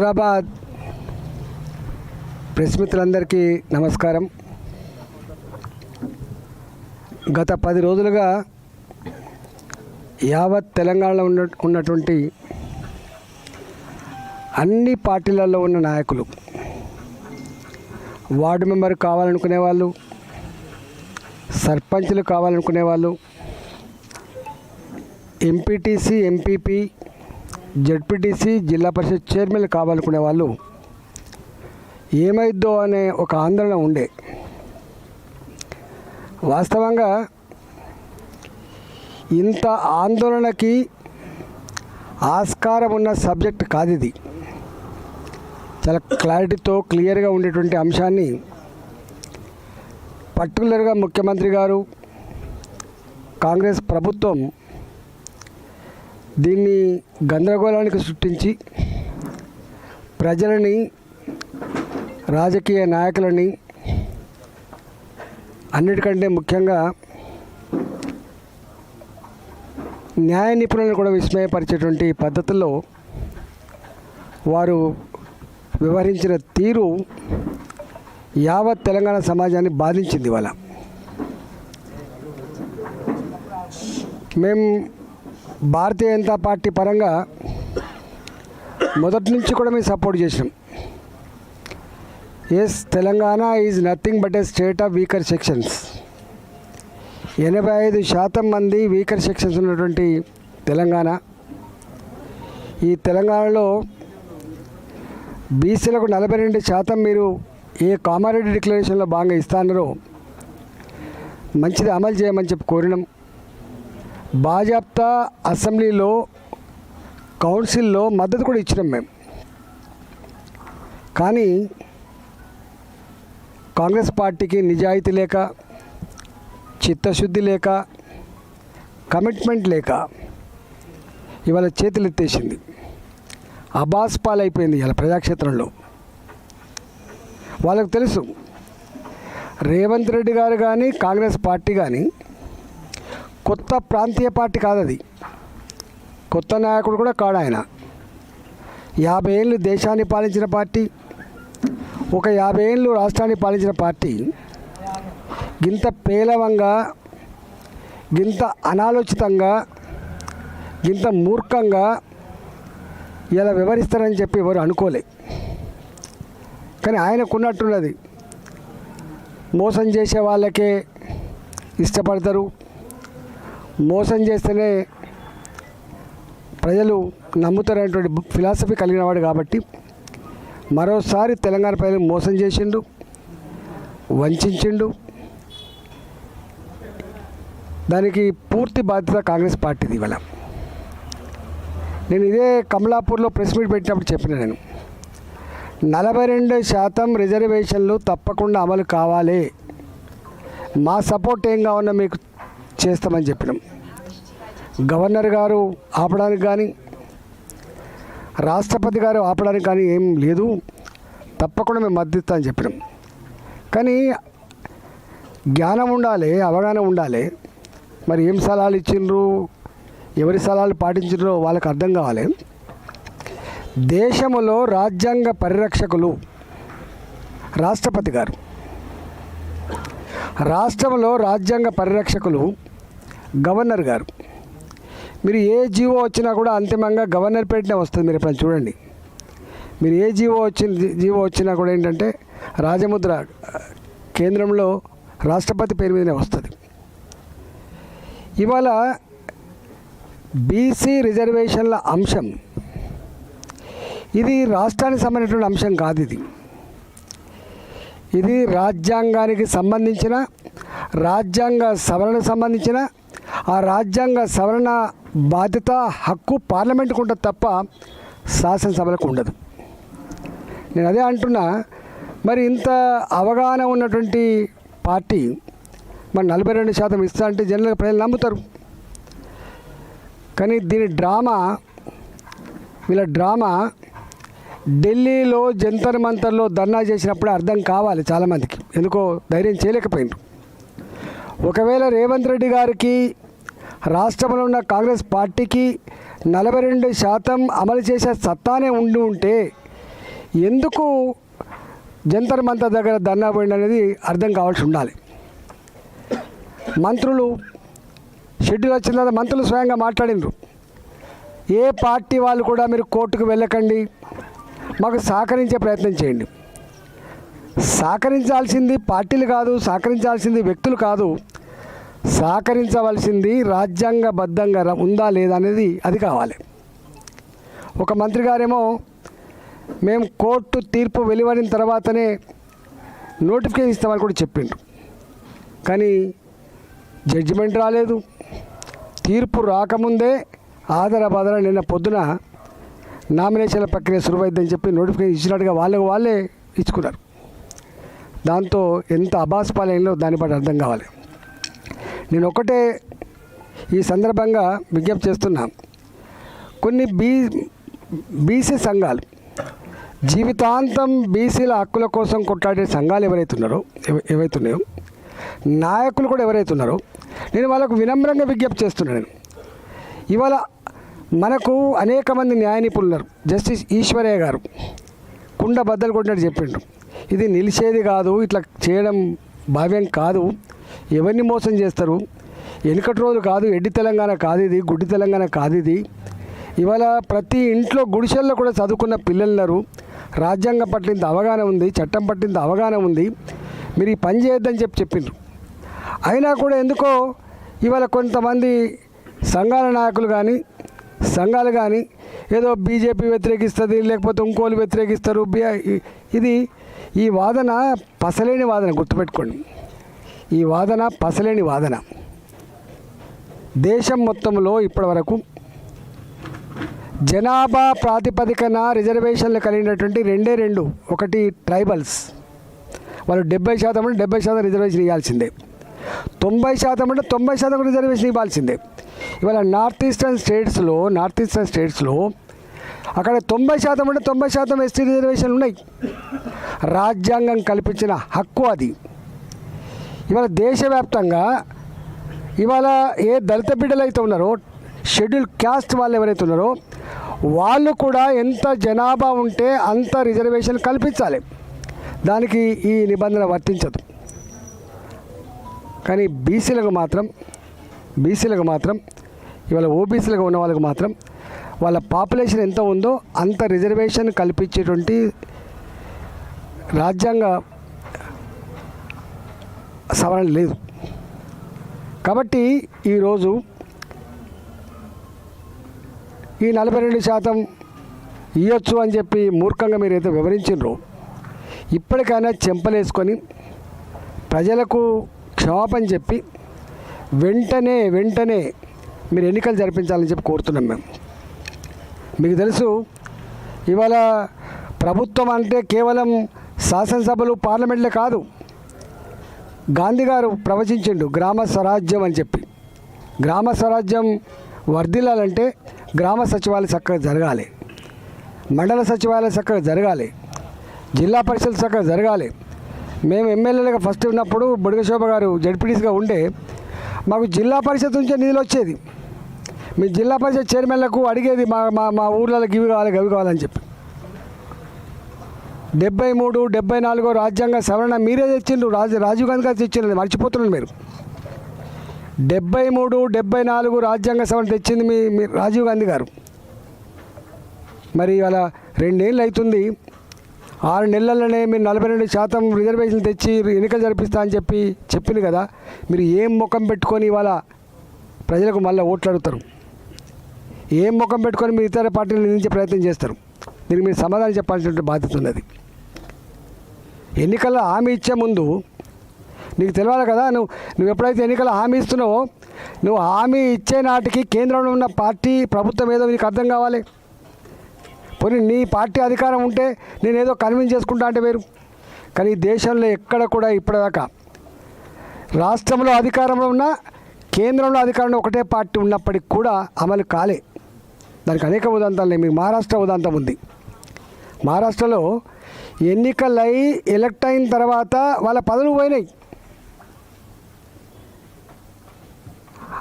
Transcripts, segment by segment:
Hyderabad press మిత్రులందరికీ నమస్కారం. గత 10 రోజులుగా యావత్ తెలంగాణలో ఉన్నటువంటి అన్ని పార్టీలలో ఉన్న నాయకులు, వార్డు మెంబర్ కావాలనుకునే వాళ్ళు, సర్పంచ్లు కావాలనుకునే వాళ్ళు, ఎంపీటీసీ, ఎంపీపీ, జడ్పీటీసీ, జిల్లా పరిషత్ చైర్మన్లు కావాలనుకునే వాళ్ళు ఏమైద్దో అనే ఒక ఆందోళన ఉండే. వాస్తవంగా ఇంత ఆందోళనకి ఆస్కారం ఉన్న సబ్జెక్ట్ కాదు ఇది. చాలా క్లారిటీతో క్లియర్గా ఉండేటువంటి అంశాన్ని పర్టికులర్గా ముఖ్యమంత్రి గారు, కాంగ్రెస్ ప్రభుత్వం దీన్ని గందరగోళానికి సృష్టించి ప్రజలని, రాజకీయ నాయకులని, అన్నిటికంటే ముఖ్యంగా న్యాయ నిపుణులను కూడా విస్మయపరిచేటువంటి పద్ధతుల్లో వారు వ్యవహరించిన తీరు యావత్ తెలంగాణ సమాజాన్ని బాధించింది. ఇవాళ మేము భారతీయ జనతా పార్టీ పరంగా మొదటి నుంచి కూడా మేము సపోర్ట్ చేసినాం. Yes, Telangana is nothing but a state of weaker sections. 85% మంది వీకర్ సెక్షన్స్ ఉన్నటువంటి తెలంగాణ. ఈ తెలంగాణలో బీసీలకు 42% మీరు ఏ కామారెడ్డి డిక్లరేషన్లో భాగంగా ఇస్తారో మంచిది అమలు చేయమని చెప్పి కోరినాం. బాజాప్తా అసెంబ్లీలో, కౌన్సిల్లో మద్దతు కూడా ఇచ్చినాం మేము. కానీ కాంగ్రెస్ పార్టీకి నిజాయితీ లేక, చిత్తశుద్ధి లేక, కమిట్మెంట్ లేక ఇవాళ చేతులు ఎత్తేసింది. అబాస్ పాలైపోయింది ఇవాళ ప్రజాక్షేత్రంలో. వాళ్ళకు తెలుసు రేవంత్ రెడ్డి గారు కానీ, కాంగ్రెస్ పార్టీ కానీ కొత్త ప్రాంతీయ పార్టీ కాదు. అది కొత్త నాయకుడు కూడా కాడు. ఆయన 50 ఏళ్ళు దేశాన్ని పాలించిన పార్టీ, ఒక 50 ఏళ్ళు రాష్ట్రాన్ని పాలించిన పార్టీ గింత పేలవంగా, గింత అనాలోచితంగా, గింత మూర్ఖంగా ఇలా వివరిస్తారని చెప్పి ఎవరు అనుకోలే. కానీ ఆయనకున్నట్టున్నది, మోసం చేసే వాళ్ళకే ఇష్టపడతారు, మోసం చేస్తేనే ప్రజలు నమ్ముతారనేటువంటి ఫిలాసఫీ కలిగినవాడు. కాబట్టి మరోసారి తెలంగాణ ప్రజలు మోసం చేసిండు, వంచిండు. దానికి పూర్తి బాధ్యత కాంగ్రెస్ పార్టీది. ఇవాళ నేను ఇదే కమలాపూర్లో ప్రెస్ మీట్ పెట్టినప్పుడు చెప్పిన, నేను 42% రిజర్వేషన్లు తప్పకుండా అమలు కావాలి, మా సపోర్ట్ ఏం కావాలన్నా మీకు చేస్తామని చెప్పినాం. గవర్నర్ గారు ఆపడానికి కానీ, రాష్ట్రపతి గారు ఆపడానికి కానీ ఏం లేదు, తప్పకుండా మేము మద్దతు అని చెప్పినాం. కానీ జ్ఞానం ఉండాలి, అవగాహన ఉండాలి. మరి ఏం సలహాలు ఇచ్చిండ్రు, ఎవరి సలహాలు పాటించిండ్రో వాళ్ళకి అర్థం కావాలి. దేశంలో రాజ్యాంగ పరిరక్షకులు రాష్ట్రపతి గారు, రాష్ట్రంలో రాజ్యాంగ పరిరక్షకులు గవర్నర్ గారు. మీరు ఏ జీవో వచ్చినా కూడా అంతిమంగా గవర్నర్ పేరునే వస్తుంది. మీరు ఇప్పుడు చూడండి, మీరు ఏ జీవో వచ్చినా కూడా ఏంటంటే రాజముద్ర కేంద్రంలో రాష్ట్రపతి పేరు మీదనే వస్తుంది. ఇవాళ బీసీ రిజర్వేషన్ల అంశం ఇది రాష్ట్రానికి సంబంధించిన అంశం కాదు. ఇది రాజ్యాంగానికి సంబంధించిన, రాజ్యాంగ సవరణకు సంబంధించిన, ఆ రాజ్యాంగ సవరణ బాధ్యత, హక్కు పార్లమెంటుకు ఉంటుంది తప్ప శాసనసభలకు ఉండదు. నేను అదే అంటున్నా. మరి ఇంత అవగాహన ఉన్నటువంటి పార్టీ మరి 42% ఇస్తా అంటే జనరల్గా ప్రజలు నమ్ముతారు. కానీ దీని వీళ్ళ డ్రామా ఢిల్లీలో జంతర్ మంతర్లో ధర్నా చేసినప్పుడే అర్థం కావాలి చాలామందికి. ఎందుకో ధైర్యం చేయలేకపోయినారు. ఒకవేళ రేవంత్ రెడ్డి గారికి, రాష్ట్రంలో ఉన్న కాంగ్రెస్ పార్టీకి 42% అమలు చేసే సత్తానే ఉండి ఉంటే ఎందుకు జంతర్ మంతర్ దగ్గర ధర్నా పోయింది అనేది అర్థం కావాల్సి ఉండాలి. మంత్రులు షెడ్యూల్ వచ్చిన తర్వాత మంత్రులు స్వయంగా మాట్లాడినారు. ఏ పార్టీ వాళ్ళు కూడా మీరు కోర్టుకు వెళ్ళకండి, మాకు సహకరించే ప్రయత్నం చేయండి. సహకరించాల్సింది పార్టీలు కాదు, సహకరించాల్సింది వ్యక్తులు కాదు, సహకరించవలసింది రాజ్యాంగబద్ధంగా ఉందా లేదా అనేది అది కావాలి. ఒక మంత్రి గారేమో మేము కోర్టు తీర్పు వెలువడిన తర్వాతనే నోటిఫికేషన్ ఇస్తామని కూడా చెప్పిండ్రు. కానీ జడ్జిమెంట్ రాలేదు, తీర్పు రాకముందే ఆదర నిన్న పొద్దున నామినేషన్ల ప్రక్రియ సురువైద్దని చెప్పి నోటిఫికేషన్ ఇచ్చినట్టుగా వాళ్ళే ఇచ్చుకున్నారు. దాంతో ఎంత అబాస్పాలయంలో దాన్ని బట్టి అర్థం కావాలి. నేను ఒకటే ఈ సందర్భంగా విజ్ఞప్తి చేస్తున్నా, కొన్ని బీసీ సంఘాలు జీవితాంతం బీసీల హక్కుల కోసం కొట్లాడే సంఘాలు ఏవైతున్నాయో నాయకులు కూడా ఎవరైతున్నారో నేను వాళ్ళకు వినమ్రంగా విజ్ఞప్తి చేస్తున్నాను. ఇవాళ మనకు అనేక మంది న్యాయ నిపుణులు ఉన్నారు. జస్టిస్ ఈశ్వరయ్య గారు కుండ బద్దలు కొట్టినట్టు చెప్పిండ్రు, ఇది నిలిచేది కాదు, ఇట్లా చేయడం భావ్యం కాదు, ఎవరిని మోసం చేస్తారు, వెనుకటి రోజు కాదు, ఎడ్డి తెలంగాణ కాదు ఇది, గుడ్డి తెలంగాణ కాదు ఇది. ఇవాళ ప్రతి ఇంట్లో గుడిసెల్లో కూడా చదువుకున్న పిల్లలున్నారు, రాజ్యాంగం పట్ల ఇంత అవగాహన ఉంది, చట్టం పట్ల ఇంత అవగాహన ఉంది, మీరు ఈ పని చేయొద్దని చెప్పిండ్రు. అయినా కూడా ఎందుకో ఇవాళ కొంతమంది సంఘాల నాయకులు సంఘాలు కానీ ఏదో బీజేపీ వ్యతిరేకిస్తుంది, లేకపోతే ఇంకోళ్ళు వ్యతిరేకిస్తారు. ఈ వాదన పసలేని వాదన, గుర్తుపెట్టుకోండి. ఈ వాదన పసలేని వాదన. దేశం మొత్తంలో ఇప్పటి వరకు జనాభా ప్రాతిపదికన రిజర్వేషన్లు కలిగినటువంటి రెండు, ఒకటి ట్రైబల్స్, వాళ్ళు 70% అంటే 70% రిజర్వేషన్ ఇవ్వాల్సిందే, 90% అంటే 90% రిజర్వేషన్ ఇవ్వాల్సిందే. ఇవాళ నార్త్ ఈస్టర్న్ స్టేట్స్లో అక్కడ 90% అంటే 90% ఎస్టీ రిజర్వేషన్లు ఉన్నాయి. రాజ్యాంగం కల్పించిన హక్కు అది. ఇవాళ దేశవ్యాప్తంగా ఇవాళ ఏ దళిత బిడ్డలు అయితే ఉన్నారో, షెడ్యూల్ క్యాస్ట్ వాళ్ళు ఎవరైతే ఉన్నారో వాళ్ళు కూడా ఎంత జనాభా ఉంటే అంత రిజర్వేషన్ కల్పించాలి. దానికి ఈ నిబంధన వర్తించదు. కానీ బీసీలకు మాత్రం ఇవాళ ఓబీసీలుగా ఉన్న వాళ్ళకు మాత్రం వాళ్ళ పాపులేషన్ ఎంత ఉందో అంత రిజర్వేషన్ కల్పించేటువంటి రాజ్యాంగ సవరణ లేదు. కాబట్టి ఈరోజు ఈ 42% ఇవ్వచ్చు అని చెప్పి మూర్ఖంగా మీరైతే వివరించారో, ఇప్పటికైనా చెంపలేసుకొని ప్రజలకు క్షమాపణ చెప్పి వెంటనే మీరు ఎన్నికలు జరిపించాలని చెప్పి కోరుతున్నాం. మీకు తెలుసు, ఇవాళ ప్రభుత్వం అంటే కేవలం శాసనసభలు, పార్లమెంట్లే కాదు. గాంధీ గారు ప్రవచించిండు గ్రామ స్వరాజ్యం అని చెప్పి. గ్రామ స్వరాజ్యం వర్ధిల్లాలంటే గ్రామ సచివాలయం చక్కగా జరగాలి, మండల సచివాలయం చక్కగా జరగాలి, జిల్లా పరిషత్ చక్కగా జరగాలి. మేము ఎమ్మెల్యేలుగా ఫస్ట్ ఉన్నప్పుడు బుడగశోభ గారు జడ్పీటీసీగా ఉండే మాకు జిల్లా పరిషత్ నుంచే నిధులు వచ్చేది. మీ జిల్లా పరిషత్ చైర్మన్లకు అడిగేది మా ఊర్లలో గవి కావాలని చెప్పి. 73, 74 రాజ్యాంగ సవరణ మీరే తెచ్చిండ్రు, రాజీవ్ గాంధీ గారు తెచ్చిండ్రు, మర్చిపోతున్నారు మీరు. 73, 74 రాజ్యాంగ సవరణ తెచ్చింది మీ రాజీవ్ గాంధీ గారు. మరి అలా 2 ఏళ్ళు అవుతుంది, 6 నెలల్లోనే మీరు 42% రిజర్వేషన్ తెచ్చి ఎన్నికలు జరిపిస్తా అని చెప్పింది కదా. మీరు ఏం ముఖం పెట్టుకొని ఇవాళ ప్రజలకు మళ్ళీ ఓట్లు అడుగుతారు? ఏం ముఖం పెట్టుకొని మీరు ఇతర పార్టీలు నిందించే ప్రయత్నం చేస్తారు? దీనికి మీరు సమాధానం చెప్పాల్సిన బాధ్యత ఉన్నది. ఎన్నికల్లో హామీ ఇచ్చే ముందు నీకు తెలియాలి కదా. నువ్వు ఎప్పుడైతే ఎన్నికల్లో హామీ ఇస్తున్నావో, నువ్వు హామీ ఇచ్చే నాటికి కేంద్రంలో ఉన్న పార్టీ ప్రభుత్వం ఏదో నీకు అర్థం కావాలి. పోనీ నీ పార్టీ అధికారం ఉంటే నేనేదో కన్విన్స్ చేసుకుంటా అంటే వేరు. కానీ దేశంలో ఎక్కడ కూడా ఇప్పటిదాకా రాష్ట్రంలో అధికారంలో ఉన్న, కేంద్రంలో అధికారంలో ఒకటే పార్టీ ఉన్నప్పటికి కూడా అమలు కాలే. దానికి అనేక ఉదాంతాలు. మీకు మహారాష్ట్ర ఉదాంతం ఉంది. మహారాష్ట్రలో ఎన్నికలై ఎలక్ట్ అయిన తర్వాత వాళ్ళ పదవులు పోయినాయి.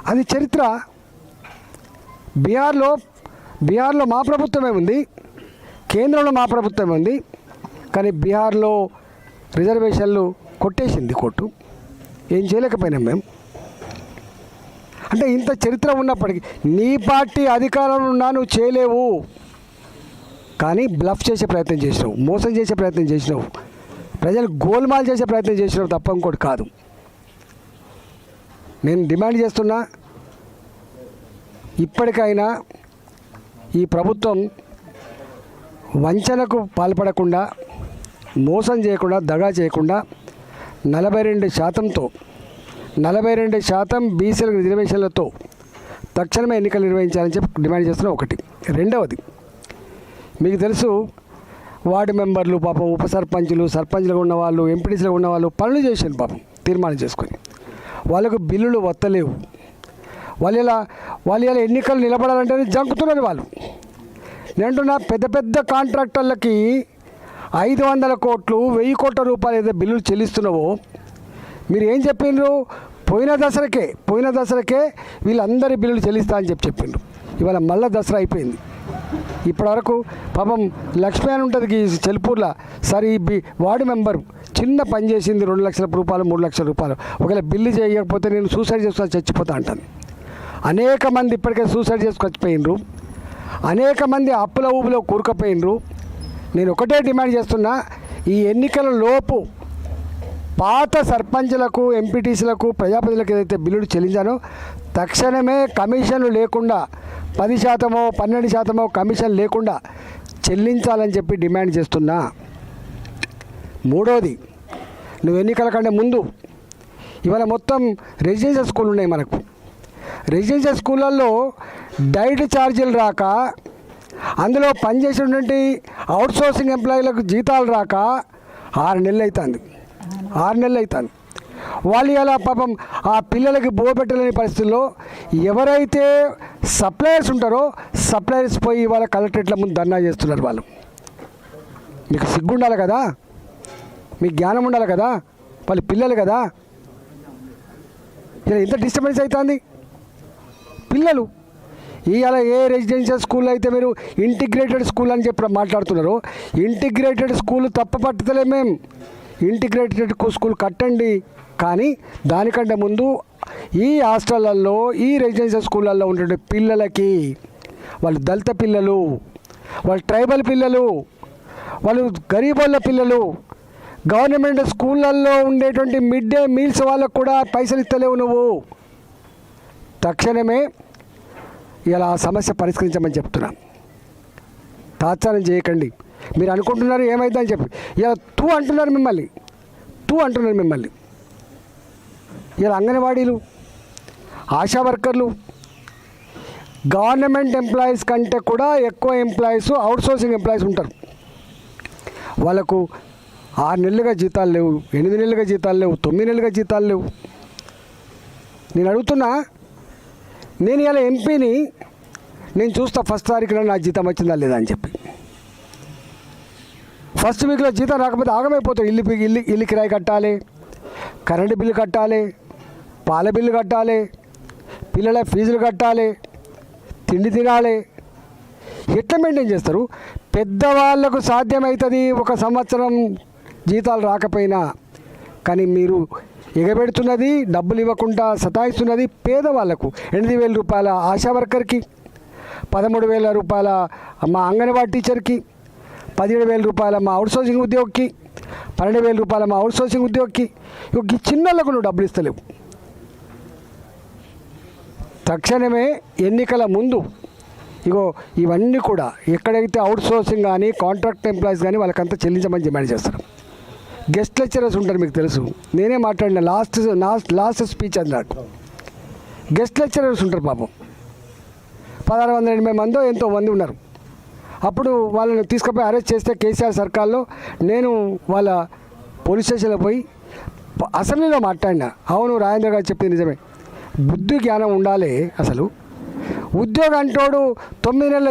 అది చరిత్ర. బీహార్లో మా ప్రభుత్వమే ఉంది, కేంద్రంలో మా ప్రభుత్వమే ఉంది, కానీ బీహార్లో రిజర్వేషన్లు కొట్టేసింది కోర్టు. ఏం చేయలేకపోయినాం మేము. అంటే ఇంత చరిత్ర ఉన్నప్పటికీ నీ పార్టీ అధికారంలో ఉన్నా నువ్వు చేయలేవు, కానీ బ్లఫ్ చేసే ప్రయత్నం చేసినావు, మోసం చేసే ప్రయత్నం చేసినావు, ప్రజలు గోల్మాల్ చేసే ప్రయత్నం చేసినావు తప్ప ఇంకోటి కాదు. నేను డిమాండ్ చేస్తున్నా, ఇప్పటికైనా ఈ ప్రభుత్వం వంచనకు పాల్పడకుండా, మోసం చేయకుండా, దగా చేయకుండా 42% బీసీల రిజర్వేషన్లతో తక్షణమే ఎన్నికలు నిర్వహించాలని చెప్పి డిమాండ్ చేస్తున్నా. ఒకటి. రెండవది, మీకు తెలుసు వార్డు మెంబర్లు పాపం, ఉప సర్పంచులు, సర్పంచ్లుగా ఉన్నవాళ్ళు, ఎంపీటీసీలుగా ఉన్నవాళ్ళు పనులు చేశారు పాపం తీర్మానం చేసుకొని. వాళ్ళకు బిల్లులు వత్తలేవు. వాళ్ళు ఇలా ఎన్నికలు నిలబడాలంటేనే జంకుతున్నారు వాళ్ళు. నేను అంటున్నా, పెద్ద పెద్ద కాంట్రాక్టర్లకి 500 కోట్లు 1000 కోట్ల రూపాయలు ఏదో బిల్లులు చెల్లిస్తున్నావో మీరు ఏం చెప్పిండ్రు? పోయిన దసరాకే వీళ్ళందరి బిల్లులు చెల్లిస్తా అని చెప్పిండ్రు. ఇవాళ మళ్ళీ దసరా అయిపోయింది. ఇప్పటివరకు పాపం లక్ష్మి అని ఉంటుంది చెల్పూర్లో, సరే ఈ వార్డు మెంబరు చిన్న పని చేసింది 2 లక్షల రూపాయలు 3 లక్షల రూపాయలు, ఒకవేళ బిల్లు చేయకపోతే నేను సూసైడ్ చేసుకొని చచ్చిపోతా అంటాను. అనేక మంది ఇప్పటికే సూసైడ్ చేసుకొని చచ్చిపోయినరు, అనేక మంది అప్పుల ఊబులో కూరుకుపోయినరు. నేను ఒకటే డిమాండ్ చేస్తున్నా, ఈ ఎన్నికల లోపు పాత సర్పంచ్లకు, ఎంపీటీసీలకు, ప్రజాప్రతినిధులకు ఏదైతే బిల్లులు చెల్లించానో తక్షణమే కమిషన్లు లేకుండా 10%, 12% కమిషన్ లేకుండా చెల్లించాలని చెప్పి డిమాండ్ చేస్తున్నా. మూడోది, నువ్వు ఎన్నికల కంటే ముందు ఇవాళ మొత్తం రెసిడెన్షియల్ స్కూల్ ఉన్నాయి మనకు. రెసిడెన్షియల్ స్కూళ్ళల్లో డైట్ ఛార్జీలు రాక, అందులో పనిచేసినటువంటి అవుట్సోర్సింగ్ ఎంప్లాయీలకు జీతాలు రాక 6 నెలలు అవుతుంది. వాళ్ళు ఇలా పాపం ఆ పిల్లలకి బోబెట్టలేని పరిస్థితుల్లో ఎవరైతే సప్లయర్స్ ఉంటారో సప్లయర్స్ పోయి వాళ్ళ కలెక్టరేట్ల ముందు ధర్నా చేస్తున్నారు. వాళ్ళు మీకు సిగ్గు ఉండాలి కదా, మీకు జ్ఞానం ఉండాలి కదా, వాళ్ళ పిల్లలు కదా. ఇలా ఇంత డిస్టర్బెన్స్ అవుతుంది. పిల్లలు ఇవాళ ఏ రెసిడెన్షియల్ స్కూల్ అయితే మీరు ఇంటిగ్రేటెడ్ స్కూల్ అని చెప్పి మాట్లాడుతున్నారు, ఇంటిగ్రేటెడ్ స్కూల్ తప్పపట్టలే మేము. ఇంటిగ్రేటెడ్ స్కూల్ కట్టండి, కానీ దానికంటే ముందు ఈ హాస్టళ్లలో, ఈ రెసిడెన్షియల్ స్కూళ్ళల్లో ఉండే పిల్లలకి, వాళ్ళు దళిత పిల్లలు, వాళ్ళు ట్రైబల్ పిల్లలు, వాళ్ళు గరీబోళ్ళ పిల్లలు, గవర్నమెంట్ స్కూళ్ళల్లో ఉండేటువంటి మిడ్ డే మీల్స్ వాళ్ళకు కూడా పైసలు ఇస్తలేవు. నువ్వు తక్షణమే ఇలా ఆ సమస్య పరిష్కరించమని చెప్తున్నా. తాత్సారం చేయకండి. మీరు అనుకుంటున్నారు ఏమైందని చెప్పి ఇలా అంటున్నారు మిమ్మల్ని. ఇలా అంగన్వాడీలు, ఆశా వర్కర్లు, గవర్నమెంట్ ఎంప్లాయీస్ కంటే కూడా ఎక్కువ ఎంప్లాయీస్ అవుట్సోర్సింగ్ ఎంప్లాయీస్ ఉంటారు. వాళ్ళకు 6 నెలలుగా జీతాలు లేవు, 8 నెలలుగా జీతాలు లేవు, 9 నెలలుగా జీతాలు లేవు. నేను అడుగుతున్నా, నేను ఇలా ఎంపీని, నేను చూస్తా ఫస్ట్ తారీఖులో నా జీతం వచ్చిందా లేదా అని చెప్పి. ఫస్ట్ వీక్లో జీతం రాకపోతే ఆగమైపోతాయి. ఇల్లు కిరాయి కట్టాలి, కరెంటు బిల్లు కట్టాలి, పాల బిల్లు కట్టాలి, పిల్లల ఫీజులు కట్టాలి, తిండి తినాలి. ఎట్లా మెయింటైన్ చేస్తారు? పెద్దవాళ్లకు సాధ్యమవుతుంది 1 సంవత్సరం జీతాలు రాకపోయినా, కానీ మీరు ఎగబెడుతున్నది, డబ్బులు ఇవ్వకుండా సతాయిస్తున్నది పేదవాళ్లకు. 8,000 రూపాయల ఆశా వర్కర్కి, 13,000 రూపాయల మా అంగన్వాడీ టీచర్కి, 17,000 రూపాయల మా అవుట్సోర్సింగ్ ఉద్యోగికి, 12,000 రూపాయల మా అవుట్సోర్సింగ్ ఉద్యోగికి. ఈ చిన్నలకు నువ్వు డబ్బులు ఇస్తలేవు. తక్షణమే ఎన్నికల ముందు ఇవన్నీ కూడా ఎక్కడైతే అవుట్సోర్సింగ్ కానీ, కాంట్రాక్ట్ ఎంప్లాయీస్ కానీ వాళ్ళకంతా చెల్లించమని డిమాండ్ చేస్తారు. గెస్ట్ లెక్చరర్స్ ఉంటారు, మీకు తెలుసు, నేనే మాట్లాడిన లాస్ట్ స్పీచ్ అన్నాడు. గెస్ట్ లెక్చరర్స్ ఉంటారు పాపం, 1680 మందో ఎంతో మంది ఉన్నారు. అప్పుడు వాళ్ళని తీసుకుపోయి అరెస్ట్ చేస్తే కేసీఆర్ సర్కార్లో నేను వాళ్ళ పోలీస్ స్టేషన్లో పోయి అసెంబ్లీలో మాట్లాడినా. అవును, రాజేంద్ర గారు చెప్పింది నిజమే, బుద్ధి జ్ఞానం ఉండాలి. అసలు ఉద్యోగం అంటోడు 9 నెలల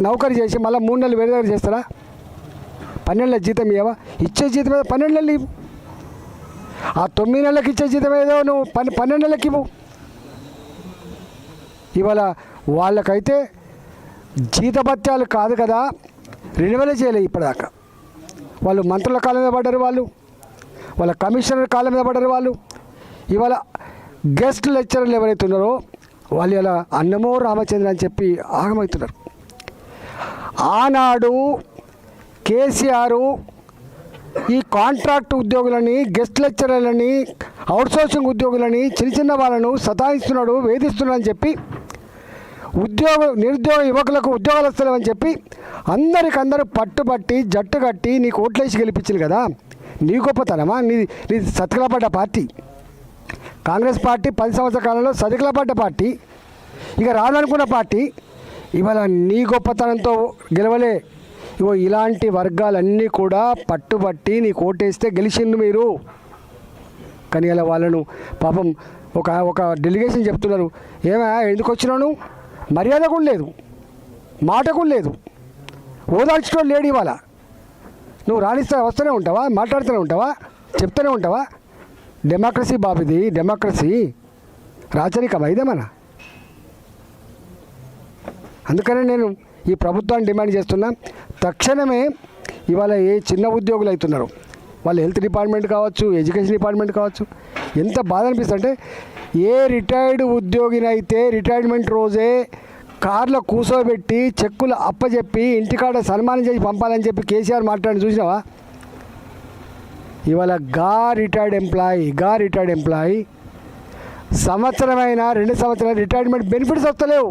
నౌకరీ చేసి మళ్ళీ 3 నెలలు వేరే దగ్గర చేస్తారా? 12 నెలల జీతం ఇవ్వవా? ఇచ్చే జీతం ఏదో 12 నెలలు ఇవ్వు. ఆ 9 నెలలకు ఇచ్చే జీతం ఏదో నువ్వు 12 నెలలకు ఇవ్వు. ఇవాళ వాళ్ళకైతే జీతభత్యాలు కాదు కదా, రెన్యువల్ చేయలేదు ఇప్పటిదాకా. వాళ్ళు మంత్రుల కాళ్ళ మీద పడ్డారు, వాళ్ళ కమిషనర్ కాళ్ళ మీద పడ్డారు. వాళ్ళు ఇవాళ గెస్ట్ లెక్చరర్లు ఎవరైతే ఉన్నారో వాళ్ళు ఇలా అన్నమో రామచంద్ర అని చెప్పి ఆగమవుతున్నారు. ఆనాడు కేసీఆర్ ఈ కాంట్రాక్ట్ ఉద్యోగులని, గెస్ట్ లెక్చరర్లని, అవుట్సోర్సింగ్ ఉద్యోగులని, చిన్న వాళ్ళను సతాయిస్తున్నాడు, వేధిస్తున్నాడు అని చెప్పి నిరుద్యోగ యువకులకు ఉద్యోగాలు వస్తలేవని చెప్పి అందరికందరూ పట్టుబట్టి జట్టు కట్టి నీకు ఓట్లేసి గెలిపించింది కదా. నీ గొప్పతనమా? నీ సతికిలపడ్డ పార్టీ కాంగ్రెస్ పార్టీ 10 సంవత్సరాల కాలంలో సతికిలపడ్డ పార్టీ, ఇక రాదనుకున్న పార్టీ ఇవాళ నీ గొప్పతనంతో గెలవలే. ఇగో ఇలాంటి వర్గాలన్నీ కూడా పట్టుబట్టి నీకు ఓటేస్తే గెలిచిండు మీరు. కానీ ఇలా వాళ్ళను పాపం ఒక డెలిగేషన్ చెప్తున్నారు, ఏమా ఎందుకు వచ్చినాను, మర్యాద కూడా లేదు, మాట కూడా లేదు, ఓదార్చడం లేడు. ఇవాళ నువ్వు వస్తూనే ఉంటావా, మాట్లాడుతూనే ఉంటావా, చెప్తూనే ఉంటావా? డెమోక్రసీ బాబుది, డెమోక్రసీ రాచరికం ఇదేమన్నా. అందుకనే నేను ఈ ప్రభుత్వాన్ని డిమాండ్ చేస్తున్నా, తక్షణమే ఇవాళ ఏ చిన్న ఉద్యోగులు అవుతున్నారు వాళ్ళు హెల్త్ డిపార్ట్మెంట్ కావచ్చు, ఎడ్యుకేషన్ డిపార్ట్మెంట్ కావచ్చు, ఎంత బాధ అనిపిస్తుంది అంటే ఏ రిటైర్డ్ ఉద్యోగినైతే రిటైర్మెంట్ రోజే కార్లో కూర్చోబెట్టి చెక్కులు అప్పచెప్పి ఇంటికాడ సన్మానం చేసి పంపాలని చెప్పి కేసీఆర్ మాట్లాడి చూసినావా? ఇవాళ రిటైర్డ్ ఎంప్లాయీ సంవత్సరమైన 2 సంవత్సరాలు రిటైర్మెంట్ బెనిఫిట్స్ వస్తలేవు.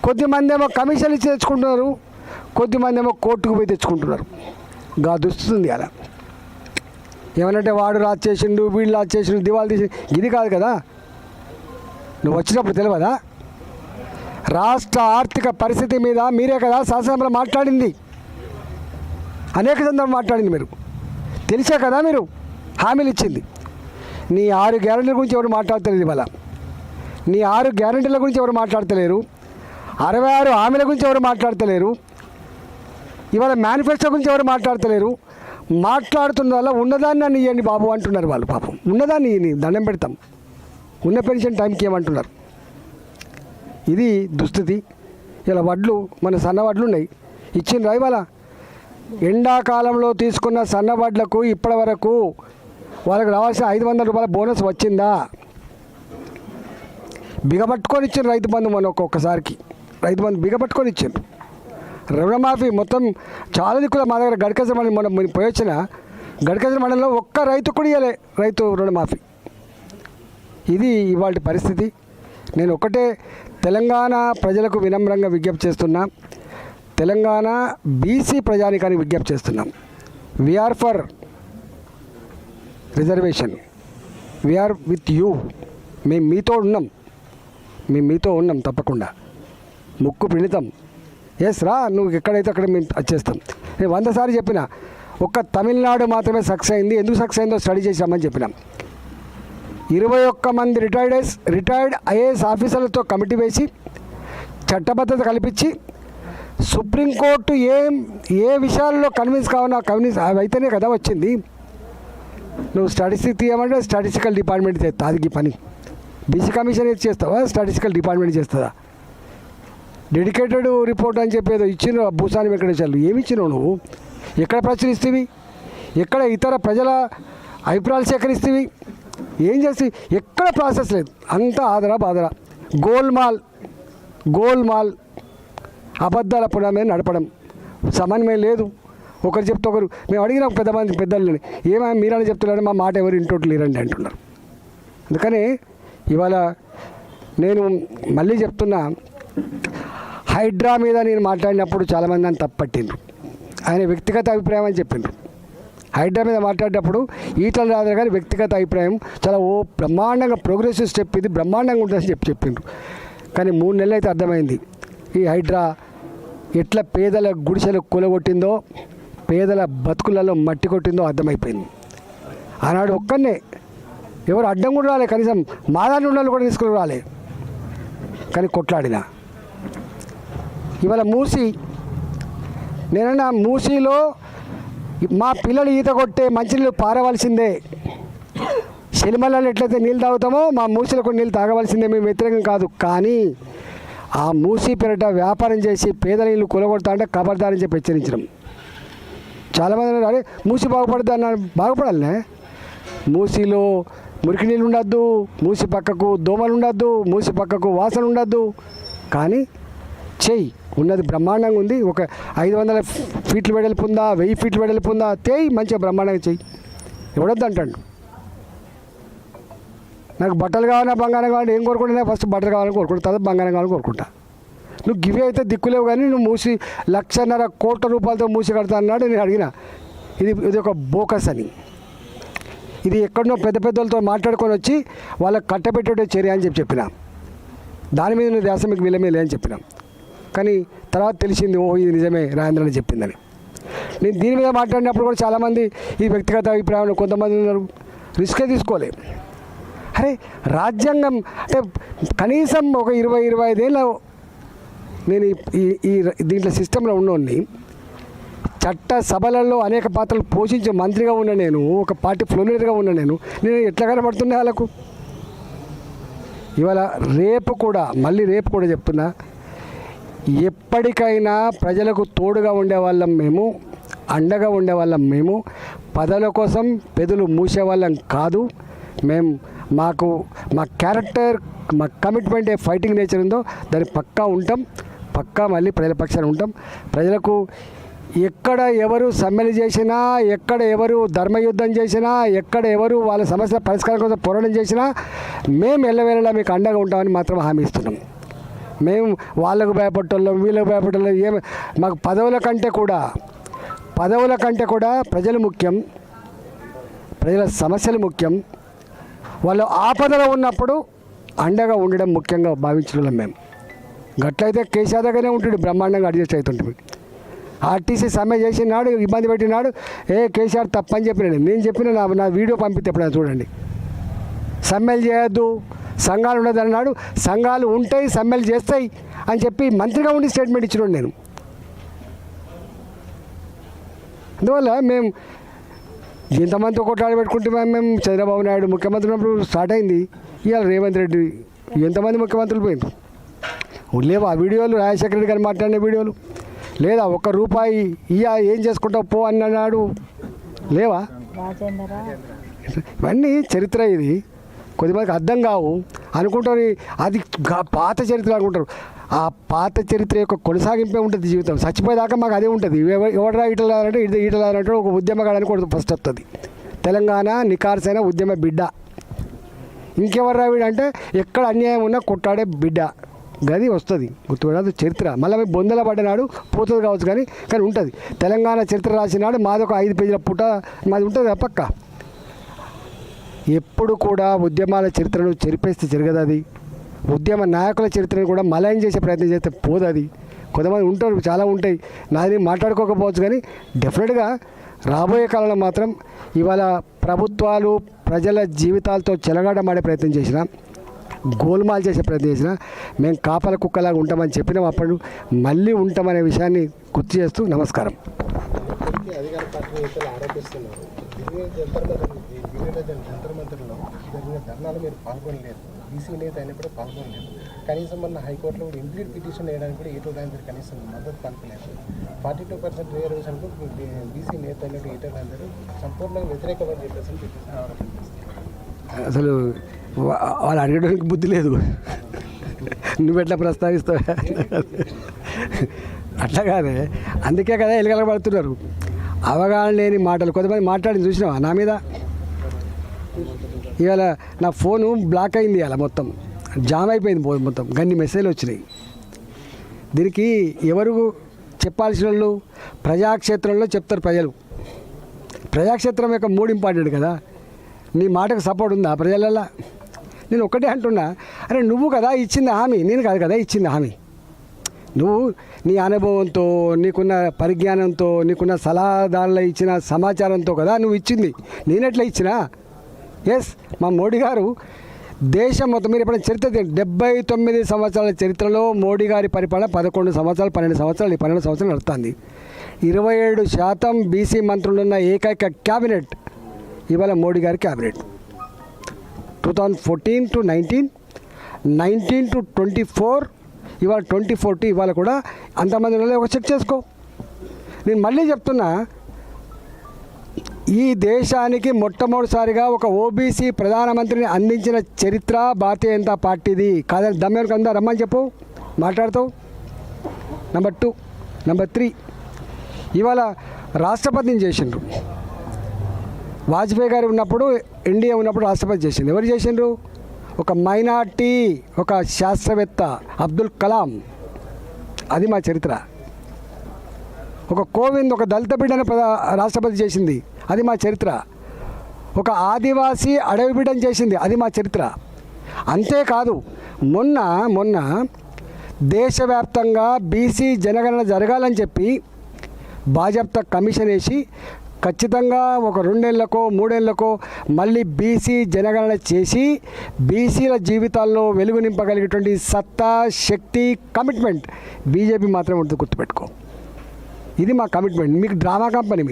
కొద్దిమంది ఏమో కమిషన్లు ఇచ్చి తెచ్చుకుంటున్నారు, కొద్దిమంది ఏమో కోర్టుకు పోయి తెచ్చుకుంటున్నారు. దుస్తుంది అలా ఏమనంటే వాడు రాజు చేసిండు, వీళ్ళు రాజు చేసిండు, దివాళి తీసి ఇది కాదు కదా. నువ్వు వచ్చినప్పుడు తెలియదా? రాష్ట్ర ఆర్థిక పరిస్థితి మీద మీరే కదా శాసనసభలో మాట్లాడింది, అనేక సందర్భాలు మాట్లాడింది. మీరు తెలిసే కదా మీరు హామీలు ఇచ్చింది. నీ 6 గ్యారెంటీల గురించి ఎవరు మాట్లాడతలేదు. ఇవాళ నీ 6 గ్యారెంటీల గురించి ఎవరు మాట్లాడతలేరు, 66 హామీల గురించి ఎవరు మాట్లాడతలేరు, ఇవాళ మేనిఫెస్టో గురించి ఎవరు మాట్లాడతలేరు. మాట్లాడుతున్న వల్ల ఉన్నదాన్ని నన్ను ఇవ్వండి బాబు అంటున్నారు వాళ్ళు. పాపం ఉన్నదాన్ని దండం పెడతాం, ఉన్న పెన్షన్ టైంకి ఏమంటున్నారు. ఇది దుస్థితి. ఇలా వడ్లు మన సన్న వడ్లు ఉన్నాయి, ఇచ్చిండ్రా ఇవాళ? ఎండాకాలంలో తీసుకున్న సన్న వడ్లకు ఇప్పటి వరకు వాళ్ళకి రావాల్సిన 500 రూపాయల బోనస్ వచ్చిందా? బిగపట్టుకొని ఇచ్చిండ్రు రైతు బంధు. మన ఒక్కొక్కసారికి రైతు బంధు బిగపట్టుకొని ఇచ్చిండ్రు. రుణమాఫీ మొత్తం చాలా దిక్కుల మా దగ్గర గడికేశ్వర మండలం మనం పోయి వచ్చిన గడికేశ్వర మండలంలో ఒక్క రైతు కూడా ఇవ్వలే రైతు రుణమాఫీ. ఇది ఇవాళ పరిస్థితి. నేను ఒకటే తెలంగాణ ప్రజలకు వినమ్రంగా విజ్ఞప్తి చేస్తున్నా, తెలంగాణ బీసీ ప్రజానికానికి విజ్ఞప్తి చేస్తున్నాం. We are for reservation, we are with you. మేము మీతో ఉన్నాం తప్పకుండా. ముక్కు పిండితం. ఎస్ రా, నువ్వు ఎక్కడైతే అక్కడ మేము వచ్చేస్తాం. నేను 100 సార్లు చెప్పిన, ఒక్క తమిళనాడు మాత్రమే సక్సెస్ అయింది. ఎందుకు సక్సెస్ అయిందో స్టడీ చేసి రమ్మని చెప్పినాం. 21 మంది రిటైర్డ్ ఐఏఎస్ ఆఫీసర్లతో కమిటీ వేసి చట్టబద్ధత కల్పించి సుప్రీంకోర్టు ఏ విషయాల్లో కన్విన్స్ అవి అయితేనే కదా వచ్చింది. నువ్వు స్టాటిస్టిక్స్ తీయమంటే స్టాటిస్టికల్ డిపార్ట్మెంట్ చేస్తా, అది పని. బీసీ కమిషన్ ఏది చేస్తావా, స్టాటిస్టికల్ డిపార్ట్మెంట్ చేస్తుందా? డెడికేటెడ్ రిపోర్ట్ అని చెప్పేదో ఇచ్చిన భూసాని వెంకటేశ్వర్లు ఏమి ఇచ్చినావు నువ్వు? ఎక్కడ ప్రచురిస్తేవి, ఎక్కడ ఇతర ప్రజల అభిప్రాయాలు సేకరిస్తేవి, ఏం చేసి ఎక్కడ ప్రాసెస్ లేదు. అంతా బాదరా గోల్మాల్ అబద్ధాల పునమే నడపడం, సమన్వయం లేదు. ఒకరు చెప్తే ఒకరు. మేము అడిగినాం పెద్దలని, ఏమైనా మీరని చెప్తున్నారని మా మాట ఎవరు ఇంటోట్లు లేరండి అంటున్నారు. అందుకని ఇవాళ నేను మళ్ళీ చెప్తున్నా, హైడ్రా మీద నేను మాట్లాడినప్పుడు చాలామంది నన్ను తప్పట్టిండ్రు. ఆయన వ్యక్తిగత అభిప్రాయం అని చెప్పిండ్రు. హైడ్రా మీద మాట్లాడేటప్పుడు ఈటల రాజు గారి వ్యక్తిగత అభిప్రాయం చాలా బ్రహ్మాండంగా ప్రోగ్రెసివ్ స్టెప్, ఇది బ్రహ్మాండంగా ఉంటుందని చెప్పిండ్రు. కానీ 3 నెలలు అయితే అర్థమైంది ఈ హైడ్రా ఎట్లా పేదల గుడిసెలు కూలగొట్టిందో, పేదల బతుకులలో మట్టి కొట్టిందో అర్థమైపోయింది. ఆనాడు ఒక్కనే ఎవరు అడ్డం కూడా రాలే, కనీసం మాదాన్ని ఉండాలి కూడా తీసుకుని రాలే. కానీ కొట్లాడినా ఇవాళ నేనన్నా మూసీలో మా పిల్లలు ఈత కొట్టే మంచినీళ్ళు పారవలసిందే. శనిమలలో ఎట్లయితే నీళ్ళు తాగుతామో మా మూసీలో కూడా నీళ్ళు తాగవలసిందే. మేము వ్యతిరేకం కాదు. కానీ ఆ మూసీ పేరిట వ్యాపారం చేసి పేద నీళ్ళు కూలగొడతా అంటే ఖబర్దారని చెప్పి హెచ్చరించడం. చాలామంది అన్నారు, అరే మూసి బాగుపడద్దు అన్నారు. బాగుపడాలనే, మూసిలో మురికి నీళ్ళు ఉండద్దు, మూసి పక్కకు దోమలు ఉండద్దు, మూసి పక్కకు వాసన ఉండద్దు. కానీ చెయ్యి ఉన్నది బ్రహ్మాండంగా ఉంది. ఒక 500 ఫీట్లు వెడల్పు ఉందా, 1000 ఫీట్లు వెడల్పు ఉందా, తేయి మంచిగా బ్రహ్మాండంగా చెయ్యి. ఎవడొద్దు అంటాడు. నాకు బట్టలు కావాలన్నా బంగారం కావాలని ఏం కోరుకుంటున్నా, ఫస్ట్ బట్టలు కావాలని కోరుకుంటా, తర్వాత బంగారం కావాలని కోరుకుంటా. నువ్వు గివి అయితే దిక్కులేవు, కానీ నువ్వు మూసి 1,50,000 కోట్ల రూపాయలతో మూసి కడతా అన్నాడు. నేను అడిగిన, ఇది ఒక బోకస్ అని, ఇది ఎక్కడనో పెద్ద పెద్దలతో మాట్లాడుకొని వచ్చి వాళ్ళకి కట్టబెట్టే చర్య అని చెప్పిన. దాని మీద నువ్వు ధ్యాస మీకు వీళ్ళమే అని చెప్పినాం. కానీ తర్వాత తెలిసింది, ఓ ఇది నిజమే రాజేంద్ర అని చెప్పిందని. నేను దీని మీద మాట్లాడినప్పుడు కూడా చాలామంది ఈ వ్యక్తిగత అభిప్రాయాలు కొంతమంది ఉన్నారు, రిస్కే తీసుకోలే. అరే రాజ్యాంగం అంటే కనీసం ఒక 20-25 ఏళ్ళ నేను ఈ దీంట్లో సిస్టంలో ఉన్నోడిని, చట్ట సభలలో అనేక పాత్రలు పోషించే మంత్రిగా ఉన్న నేను, ఒక పార్టీ ఫ్లోలీడర్గా ఉన్న నేను ఎట్లా కనబడుతున్నా వాళ్ళకు. ఇవాళ రేపు కూడా చెప్తున్నా, ఎప్పటికైనా ప్రజలకు తోడుగా ఉండేవాళ్ళం మేము, అండగా ఉండేవాళ్ళం మేము. పదవుల కోసం పెదవులు మూసేవాళ్ళం కాదు మేము. మా క్యారెక్టర్, మా కమిట్మెంట్ ఏ ఫైటింగ్ నేచర్ ఉందో దాన్ని పక్కా ఉంటాం, పక్కా మళ్ళీ ప్రజల పక్షాన ఉంటాం. ప్రజలకు ఎక్కడ ఎవరు సమ్మెలు చేసినా, ఎక్కడ ఎవరు ధర్మయుద్ధం చేసినా, ఎక్కడ ఎవరు వాళ్ళ సమస్యల పరిష్కారం కోసం పోరాటం చేసినా మేము ఎల్లవేళలా మీకు అండగా ఉంటామని మాత్రం హామీ ఇస్తున్నాం. మేము వాళ్ళకు భయపడటం, వీళ్ళకు భయపడటం ఏమి, మాకు పదవుల కంటే కూడా ప్రజలు ముఖ్యం, ప్రజల సమస్యలు ముఖ్యం. వాళ్ళు ఆపదలో ఉన్నప్పుడు అండగా ఉండడం ముఖ్యంగా భావించడం మేము. గట్లయితే కేసీఆర్ దగ్గరనే ఉంటుంది, బ్రహ్మాండంగా అడ్జస్ట్ అవుతుంటుంది. ఆర్టీసీ సమ్మె చేసినాడు, ఇబ్బంది పెట్టినాడు, కేసీఆర్ తప్పని చెప్పినాడు. నేను చెప్పిన నా వీడియో పంపితే ఎప్పుడైనా చూడండి. సమ్మెలు చేయొద్దు, సంఘాలు ఉండదు అన్నాడు. సంఘాలు ఉంటాయి, సమ్మెలు చేస్తాయి అని చెప్పి మంత్రిగా ఉండి స్టేట్మెంట్ ఇచ్చినాడు నేను. అందువల్ల మేము ఎంతమందితో కొట్లాడి పెట్టుకుంటే మేము చంద్రబాబు నాయుడు ముఖ్యమంత్రి ఉన్నప్పుడు స్టార్ట్ అయింది. ఇవాళ రేవంత్ రెడ్డి, ఎంతమంది ముఖ్యమంత్రులు పోయింది లేవు. ఆ వీడియోలు రాజశేఖర రెడ్డి గారు మాట్లాడిన వీడియోలు లేదా, ₹1 ఏం చేసుకుంటావు పో అన్నాడు లేవా? ఇవన్నీ చరిత్ర. ఇది కొద్దిమందికి అర్థం కావు అనుకుంటారు, అది పాత చరిత్ర అనుకుంటారు. ఆ పాత చరిత్ర యొక్క కొనసాగింపే ఉంటుంది జీవితం. చచ్చిపోయేదాకా మాకు అదే ఉంటుంది. ఎవడరా ఈటలారంటే ఈటలారంటే ఒక ఉద్యమగాడని కూడా ఫస్ట్ వస్తుంది. తెలంగాణ నికార్సైన ఉద్యమ బిడ్డ. ఇంకెవర్రా వీడంటే ఎక్కడ అన్యాయం ఉన్నా కొట్టాడే బిడ్డ, గది వస్తుంది గుర్తుపడదు చరిత్ర. మళ్ళీ మేము బొందల పడ్డనాడు పోతుంది కావచ్చు, కానీ ఉంటుంది. తెలంగాణ చరిత్ర రాసినాడు మాది ఒక 5 పేజీల పుట మాది ఉంటుంది పక్క. ఎప్పుడు కూడా ఉద్యమాల చరిత్రను చెరిపేస్తే జరగదు. అది ఉద్యమ నాయకుల చరిత్రను కూడా మలయం చేసే ప్రయత్నం చేస్తే పోదు. అది కొంతమంది ఉంటారు, చాలా ఉంటాయి, నాది మాట్లాడుకోకపోవచ్చు. కానీ డెఫినెట్గా రాబోయే కాలంలో మాత్రం ఇవాళ ప్రభుత్వాలు ప్రజల జీవితాలతో చెలగాటమాడే ప్రయత్నం చేసినా, గోల్మాల్ చేసే ప్రయత్నం చేసినా మేము కాపల కుక్కలాగా ఉంటామని చెప్పినాం. అప్పుడు మళ్ళీ ఉంటామనే విషయాన్ని గుర్తు చేస్తూ నమస్కారం. అధికార పార్టీ నేతలు ఆరోపిస్తున్నారు, జంతర్మంతర్లో జరిగిన ధర్నాలు మీరు పాల్గొనలేదు, బీసీ నేత అయినప్పుడు పాల్గొనలేదు. కనీసం మొన్న హైకోర్టులో కూడా ఇంప్లీడ్ పిటిషన్ వేయడానికి కూడా ఈటల రాజేందర్ కనీసం మద్దతు పలకలేదు. 42% రిజర్వేషన్కు బీసీ నేత అయినట్టు ఈటల రాజేందర్ సంపూర్ణంగా వ్యతిరేకమని చెప్పేసి అసలు వాళ్ళు అడగడానికి బుద్ధి లేదు. నువ్వెట్లా ప్రస్తావిస్తావు అట్లాగానే, అందుకే కదా ఎలుగల పడుతున్నారు. అవగాహన లేని మాటలు కొంతమంది మాట్లాడి చూసినావా నా మీద? ఇవాళ నా ఫోను బ్లాక్ అయింది, ఇవాళ మొత్తం జామ్ అయిపోయింది, మొత్తం గన్ని మెసేజ్లు వచ్చినాయి. దీనికి ఎవరు చెప్పాల్సిన వాళ్ళు? ప్రజాక్షేత్రంలో చెప్తారు ప్రజలు. ప్రజాక్షేత్రం యొక్క 3 ఇంపార్టెంట్ కదా. నీ మాటకు సపోర్ట్ ఉందా ప్రజలల్లా? నేను ఒక్కటే అంటున్నా, అరే నువ్వు కదా ఇచ్చింది హామీ, నేను కాదు కదా ఇచ్చింది హామీ. నువ్వు నీ అనుభవంతో, నీకున్న పరిజ్ఞానంతో, నీకున్న సలహాదారులు ఇచ్చిన సమాచారంతో కదా నువ్వు ఇచ్చింది. నేనెట్లా ఇచ్చినా? ఎస్, మా మోడీ గారు దేశం మొత్తం, మీరు ఎప్పుడైనా చరిత్ర 79 సంవత్సరాల చరిత్రలో మోడీ గారి పరిపాలన 11 సంవత్సరాలు 12 సంవత్సరాలు 12 సంవత్సరాలు నడుస్తుంది. 27% బీసీ మంత్రులున్న ఏకైక క్యాబినెట్ ఇవాళ మోడీ గారి క్యాబినెట్. 2014 to 19, 19 to 24, ఇవాళ 24 ఇవాళ కూడా అంతమంది ఒక చెక్ చేసుకో. నేను మళ్ళీ చెప్తున్నా, ఈ దేశానికి మొట్టమొదటిసారిగా ఒక ఓబీసీ ప్రధానమంత్రిని అందించిన చరిత్ర భారతీయ జనతా పార్టీది. కాదని దమ్మెలకు అందా రమ్మని చెప్పు, మాట్లాడతావు. నెంబర్ 2. నెంబర్ 3, ఇవాళ రాష్ట్రపతిని చేసిండ్రు. వాజ్పేయి గారు ఉన్నప్పుడు, ఎన్డీఏ ఉన్నప్పుడు రాష్ట్రపతి చేసిండ్రు. ఎవరు చేసిండ్రు? ఒక మైనార్టీ, ఒక శాస్త్రవేత్త అబ్దుల్ కలాం. అది మా చరిత్ర. ఒక కోవింద్, ఒక దళిత బిడ్డను రాష్ట్రపతి చేసింది. అది మా చరిత్ర. ఒక ఆదివాసీ అడవి బిడ్డను చేసింది. అది మా చరిత్ర. అంతేకాదు మొన్న దేశవ్యాప్తంగా బీసీ జనగణన జరగాలని చెప్పి భాజపా కమిషన్ వేసి ఖచ్చితంగా ఒక 2 నెలలకో 3 నెలలకో మళ్ళీ బీసీ జనగణన చేసి బీసీల జీవితాల్లో వెలుగు నింపగలిగేటువంటి సత్తా, శక్తి, కమిట్మెంట్ బీజేపీ మాత్రమే ఉంటుంది, గుర్తుపెట్టుకో. ఇది మా కమిట్మెంట్. మీకు డ్రామా కంపెనీ,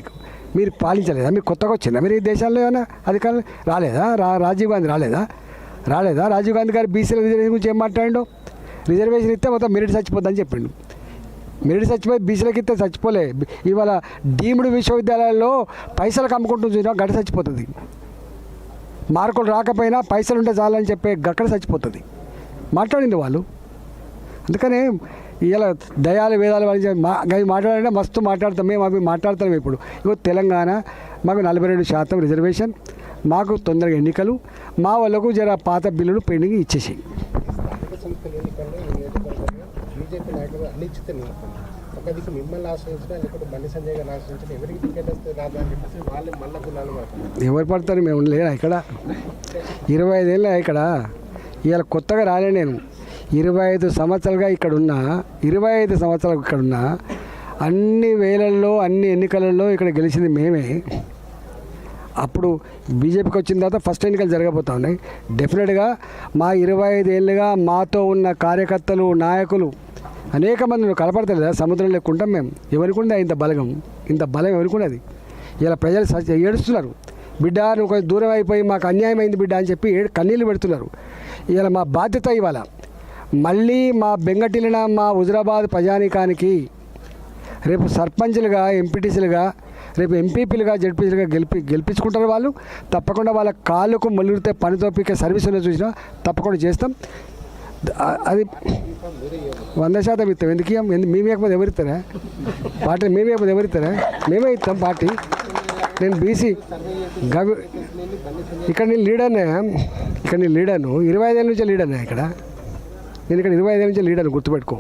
మీరు పాలించలేదా? మీరు కొత్తగా వచ్చిందా? మీరు ఈ దేశాల్లో ఏమైనా అధికారులు రాలేదా? రాజీవ్ గాంధీ రాలేదా? రాజీవ్ గాంధీ గారు బీసీల రిజర్వేషన్ గురించి ఏం మాట్లాడిండో? రిజర్వేషన్ ఇస్తే మొత్తం మెరిట్ చచ్చిపోద్దని చెప్పిండు. మెరిట్ చచ్చిపోయి బీసీలకి ఇస్తే చచ్చిపోలే. ఇవాళ డీమ్డ్ విశ్వవిద్యాలయాల్లో పైసలకు అమ్ముకుంటూ చూసినా గడ్డ చచ్చిపోతుంది. మార్కులు రాకపోయినా పైసలు ఉంటే చాలని చెప్పే గక్కడ చచ్చిపోతుంది. మాట్లాడింది వాళ్ళు. అందుకనే ఇలా దయాలు వేదాలు అవి మాట్లాడాలంటే మస్తు మాట్లాడతాం. మేము అవి మాట్లాడతాం. ఇప్పుడు తెలంగాణ మాకు 42% రిజర్వేషన్, మాకు తొందరగా ఎన్నికలు, మా వాళ్ళకు జర పాత బిల్లులు పెండింగ్ ఇచ్చేసి బీజేపీ నాయకులు అనిశ్చిత ఒక దిక్కు మిమ్మల్ని ఆశ్రయించడం, లేకపోతే బండి సంజయ్ గారిని ఆశ్రయించడం, ఎవరికి టికెట్ వస్తే రాదా అని చెప్పేసి వాళ్ళే మళ్ళీ గుణాలు పడతారు. ఎవరు పడతారు? మేము లేనా ఇక్కడ 25 ఏళ్ళ ఇక్కడ. ఇవాళ కొత్తగా రాలే నేను. 25 సంవత్సరాలుగా ఇక్కడున్నా, 25 సంవత్సరాలు ఇక్కడున్నా, అన్ని వేలల్లో అన్ని ఎన్నికలలో ఇక్కడ గెలిచింది మేమే. అప్పుడు బీజేపీకి వచ్చిన తర్వాత ఫస్ట్ ఎన్నికలు జరగబోతా ఉన్నాయి. డెఫినెట్గా మా 25 ఏళ్ళుగా మాతో ఉన్న కార్యకర్తలు, నాయకులు అనేక మంది కనపడతలేదా? సముద్రం లేకుంటాం మేము. ఎవరికి ఉండే ఇంత బలం ఎవరికి ఉన్నది? ఇలా ప్రజలు ఏడుస్తున్నారు. బిడ్డ నువ్వు కొంచెం దూరం అయిపోయి మాకు అన్యాయం అయింది బిడ్డ అని చెప్పి కన్నీళ్ళు పెడుతున్నారు. ఇలా మా బాధ్యత ఇవాళ మళ్ళీ మా బెంగటిలిన మా హుజరాబాద్ ప్రజానీకానికి రేపు సర్పంచ్లుగా, ఎంపీటీసీలుగా, రేపు ఎంపీపీలుగా, జడ్పీసీలుగా గెలిపించుకుంటారు వాళ్ళు. తప్పకుండా వాళ్ళ కాళ్ళకు మొలిగితే పనితో పీకే సర్వీసులో చూసినా తప్పకుండా చేస్తాం. అది 100% ఇస్తాం. ఎందుకు మేము ఇవ్వకపోతే ఎవరిస్తారా? పార్టీ మేము ఇవ్వకపోతే ఎవరిస్తారా? మేమే ఇస్తాం పార్టీ. నేను బీసీ ఇక్కడ నేను లీడర్నే. 25 ఏళ్ళ నుంచే లీడర్నే ఇక్కడ. నేను ఇక్కడ 25 ఏళ్ళ నుంచే లీడర్ని, గుర్తుపెట్టుకో.